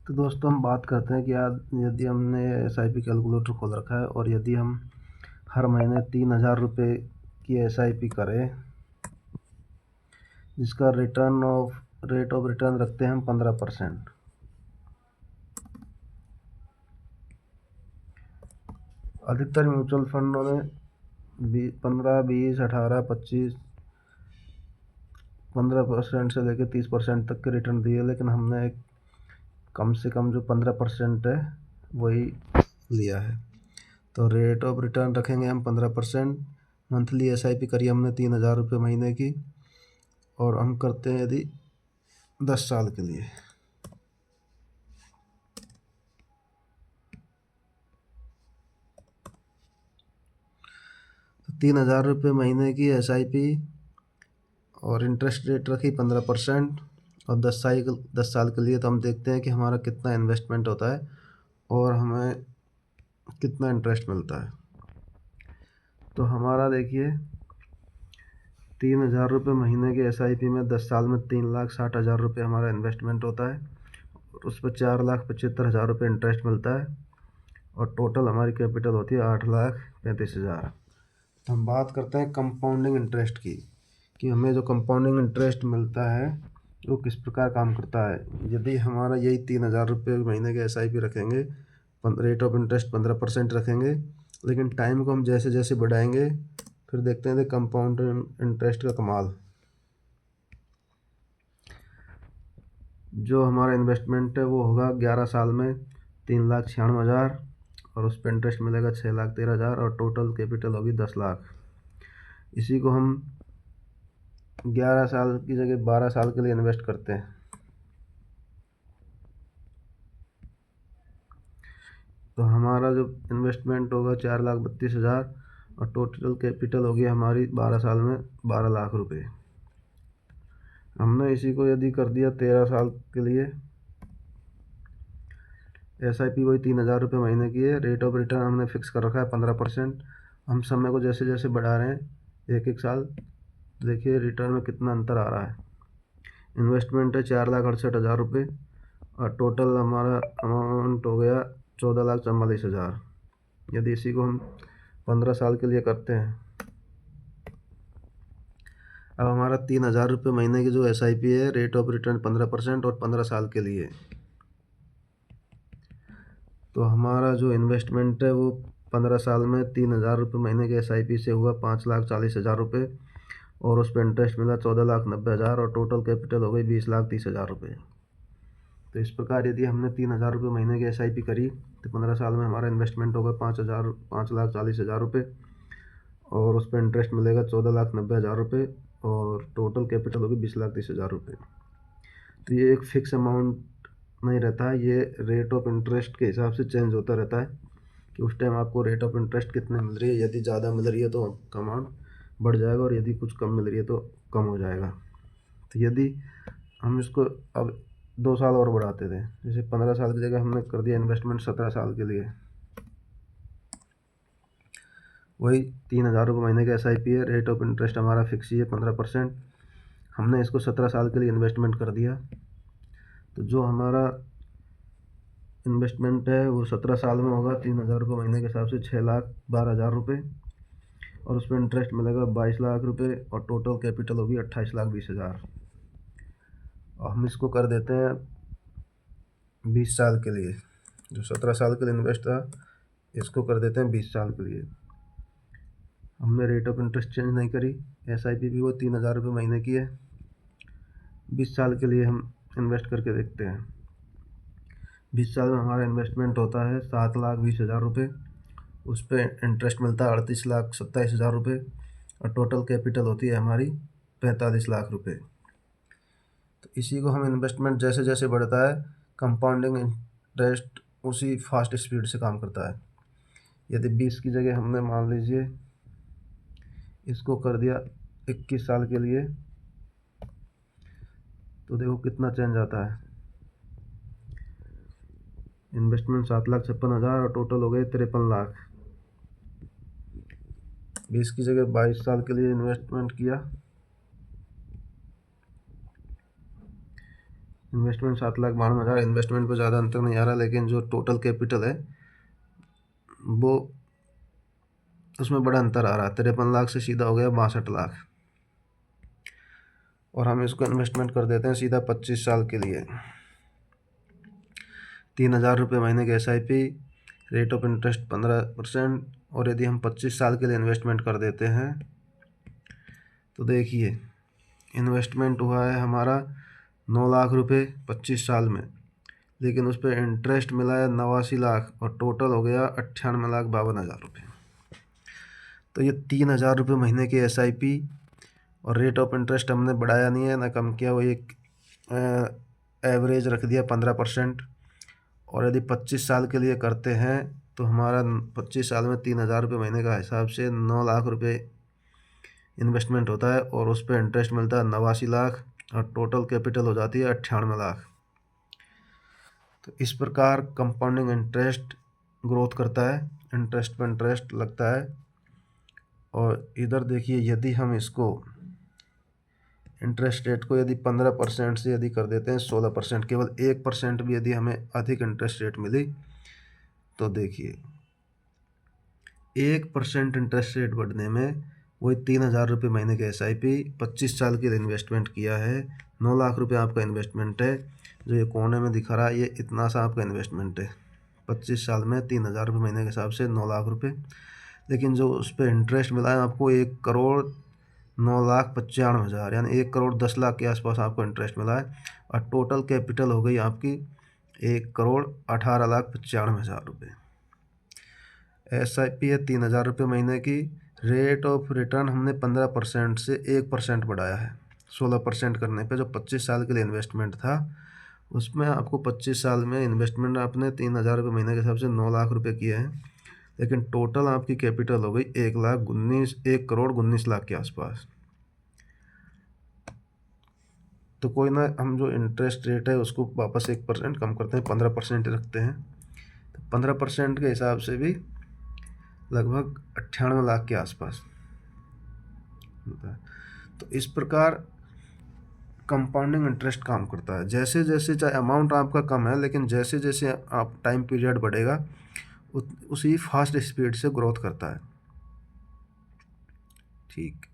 तो दोस्तों हम बात करते हैं कि यार यदि हमने एसआईपी कैलकुलेटर खोल रखा है और यदि हम हर महीने 3000 रुपये की एसआईपी करें, जिसका रेट ऑफ रिटर्न रखते हैं हम 15%। अधिकतर म्यूचुअल फंडों ने 15, 20, 18, 25, 15% से लेकर 30% तक के रिटर्न दिए, लेकिन हमने एक कम से कम जो 15% है वही लिया है। तो रेट ऑफ रिटर्न रखेंगे हम 15%। मंथली एसआईपी करी हमने 3000 रुपये महीने की, और हम करते हैं यदि 10 साल के लिए। तो 3000 रुपये महीने की एसआईपी और इंटरेस्ट रेट रखी 15%, और 10 साल के लिए। तो हम देखते हैं कि हमारा कितना इन्वेस्टमेंट होता है और हमें कितना इंटरेस्ट मिलता है। तो हमारा देखिए 3000 रुपये महीने की एसआईपी में 10 साल में 3,60,000 रुपये हमारा इन्वेस्टमेंट होता है, और उस पर 4,75,000 रुपये इंटरेस्ट मिलता है, और टोटल हमारी कैपिटल होती है 8,35,000। तो हम बात करते हैं कंपाउंडिंग इंटरेस्ट की, कि हमें जो कंपाउंडिंग इंटरेस्ट मिलता है वो किस प्रकार काम करता है। यदि हमारा यही 3,000 रुपये महीने के एसआईपी रखेंगे, रेट ऑफ इंटरेस्ट 15% रखेंगे, लेकिन टाइम को हम जैसे जैसे बढ़ाएंगे, फिर देखते हैं कंपाउंड इंटरेस्ट का कमाल। जो हमारा इन्वेस्टमेंट है वो होगा 11 साल में 3,96,000, और उस पर इंटरेस्ट मिलेगा 6,13,000, और टोटल कैपिटल होगी 10 लाख। इसी को हम 11 साल की जगह 12 साल के लिए इन्वेस्ट करते हैं। तो हमारा जो इन्वेस्टमेंट होगा 4,32,000, और टोटल कैपिटल होगी हमारी 12 साल में 12 लाख रुपए। हमने इसी को यदि कर दिया 13 साल के लिए, एसआईपी वही 3,000 रुपये महीने की है, रेट ऑफ रिटर्न हमने फिक्स कर रखा है 15%। हम समय को जैसे जैसे बढ़ा रहे हैं एक एक साल, देखिए रिटर्न में कितना अंतर आ रहा है। इन्वेस्टमेंट है 4,68,000 रुपये, और टोटल हमारा अमाउंट हो गया 14,44,000। यदि इसी को हम 15 साल के लिए करते हैं, अब हमारा 3,000 रुपये महीने की जो एसआईपी है, रेट ऑफ रिटर्न 15% और 15 साल के लिए। तो हमारा जो इन्वेस्टमेंट है वो 15 साल में 3,000 रुपये महीने के एसआईपी से हुआ 5,40,000 रुपये, और उस पर इंटरेस्ट मिला 14,90,000, और टोटल कैपिटल हो गई 20,30,000 रुपये। तो इस प्रकार यदि हमने 3,000 रुपये महीने की एसआईपी करी, तो 15 साल में हमारा इन्वेस्टमेंट होगा 5,40,000 रुपये, और उस पर इंटरेस्ट मिलेगा 14,90,000 रुपये, और टोटल कैपिटल होगी 20,30,000 रुपये। तो ये एक फिक्स अमाउंट नहीं रहता है, ये रेट ऑफ इंटरेस्ट के हिसाब से चेंज होता रहता है कि उस टाइम आपको रेट ऑफ इंटरेस्ट कितने मिल रही है। यदि ज़्यादा मिल रही है तो अमाउंट बढ़ जाएगा, और यदि कुछ कम मिल रही है तो कम हो जाएगा। तो यदि हम इसको अब 2 साल और बढ़ाते थे, जैसे 15 साल की जगह हमने कर दिया इन्वेस्टमेंट 17 साल के लिए, वही 3,000 रुपये महीने का एसआईपी है, रेट ऑफ इंटरेस्ट हमारा फिक्स ही है 15%। हमने इसको 17 साल के लिए इन्वेस्टमेंट कर दिया, तो जो हमारा इन्वेस्टमेंट है वो 17 साल में होगा 3,000 रुपये महीने के हिसाब से 6,12,000 रुपये, और उस पर इंटरेस्ट मिलेगा 22 लाख रुपये, और टोटल कैपिटल होगी 28,20,000। और हम इसको कर देते हैं 20 साल के लिए। जो 17 साल के लिए इन्वेस्ट था, इसको कर देते हैं 20 साल के लिए। हमने रेट ऑफ इंटरेस्ट चेंज नहीं करी, एसआईपी भी वो 3,000 रुपये महीने की है। 20 साल के लिए हम इन्वेस्ट करके देखते हैं। 20 साल में हमारा इन्वेस्टमेंट होता है 7,20,000 रुपये, उस पर इंटरेस्ट मिलता है 38,27,000 रुपये, और टोटल कैपिटल होती है हमारी 45 लाख रुपये। तो इसी को हम इन्वेस्टमेंट जैसे जैसे बढ़ता है, कंपाउंडिंग इंटरेस्ट उसी फास्ट स्पीड से काम करता है। यदि 20 की जगह हमने मान लीजिए इसको कर दिया 21 साल के लिए, तो देखो कितना चेंज आता है। इन्वेस्टमेंट 7,56,000, और टोटल हो गए 53 लाख। 20 की जगह 22 साल के लिए इन्वेस्टमेंट किया, इन्वेस्टमेंट 7,92,000, इन्वेस्टमेंट पे ज़्यादा अंतर नहीं आ रहा, लेकिन जो टोटल कैपिटल है वो उसमें बड़ा अंतर आ रहा है। 53 लाख से सीधा हो गया 62 लाख। और हम इसको इन्वेस्टमेंट कर देते हैं सीधा 25 साल के लिए। 3,000 रुपये महीने के SIP, रेट ऑफ इंटरेस्ट 15%। और यदि हम 25 साल के लिए इन्वेस्टमेंट कर देते हैं तो देखिए इन्वेस्टमेंट हुआ है हमारा 9 लाख रुपये 25 साल में, लेकिन उस पर इंटरेस्ट मिला है 89 लाख और टोटल हो गया 98,52,000 रुपये। तो ये 3,000 रुपये महीने के SIP और रेट ऑफ इंटरेस्ट हमने बढ़ाया नहीं है ना कम किया, वो एक एवरेज रख दिया 15%। और यदि 25 साल के लिए करते हैं तो हमारा 25 साल में 3,000 रुपये महीने का हिसाब से 9 लाख रुपये इन्वेस्टमेंट होता है और उस पर इंटरेस्ट मिलता है 89 लाख और टोटल कैपिटल हो जाती है 98 लाख। तो इस प्रकार कंपाउंडिंग इंटरेस्ट ग्रोथ करता है, इंटरेस्ट पर इंटरेस्ट लगता है। और इधर देखिए यदि हम इसको इंटरेस्ट रेट को यदि 15% से यदि कर देते हैं 16%, केवल 1% भी यदि हमें अधिक इंटरेस्ट रेट मिली तो देखिए 1% इंटरेस्ट रेट बढ़ने में वही 3,000 रुपये महीने के SIP 25 साल के लिए इन्वेस्टमेंट किया है। 9 लाख रुपये आपका इन्वेस्टमेंट है, जो ये कोने में दिखा रहा है ये इतना सा आपका इन्वेस्टमेंट है 25 साल में 3,000 रुपये महीने के हिसाब से 9 लाख रुपये। लेकिन जो उस पर इंटरेस्ट मिला है आपको 1,09,95,000 यानी 1,10,00,000 के आसपास आपको इंटरेस्ट मिला है। और टोटल कैपिटल हो गई आपकी 1,18,95,000 रुपये। SIP है 3,000 रुपये महीने की। रेट ऑफ रिटर्न हमने 15% से 1% बढ़ाया है। 16% करने पे जो 25 साल के लिए इन्वेस्टमेंट था उसमें आपको 25 साल में इन्वेस्टमेंट आपने 3,000 रुपये महीने के हिसाब से 9 लाख रुपये किए हैं, लेकिन टोटल आपकी कैपिटल हो गई 1,19,00,000 के आसपास। तो कोई ना, हम जो इंटरेस्ट रेट है उसको वापस 1% कम करते हैं, 15% रखते हैं। तो 15% के हिसाब से भी लगभग 98 लाख के आसपास होता है। तो इस प्रकार कंपाउंडिंग इंटरेस्ट काम करता है। जैसे जैसे चाहे अमाउंट आपका कम है, लेकिन जैसे जैसे आप टाइम पीरियड बढ़ेगा उसी फास्ट स्पीड से ग्रोथ करता है। ठीक।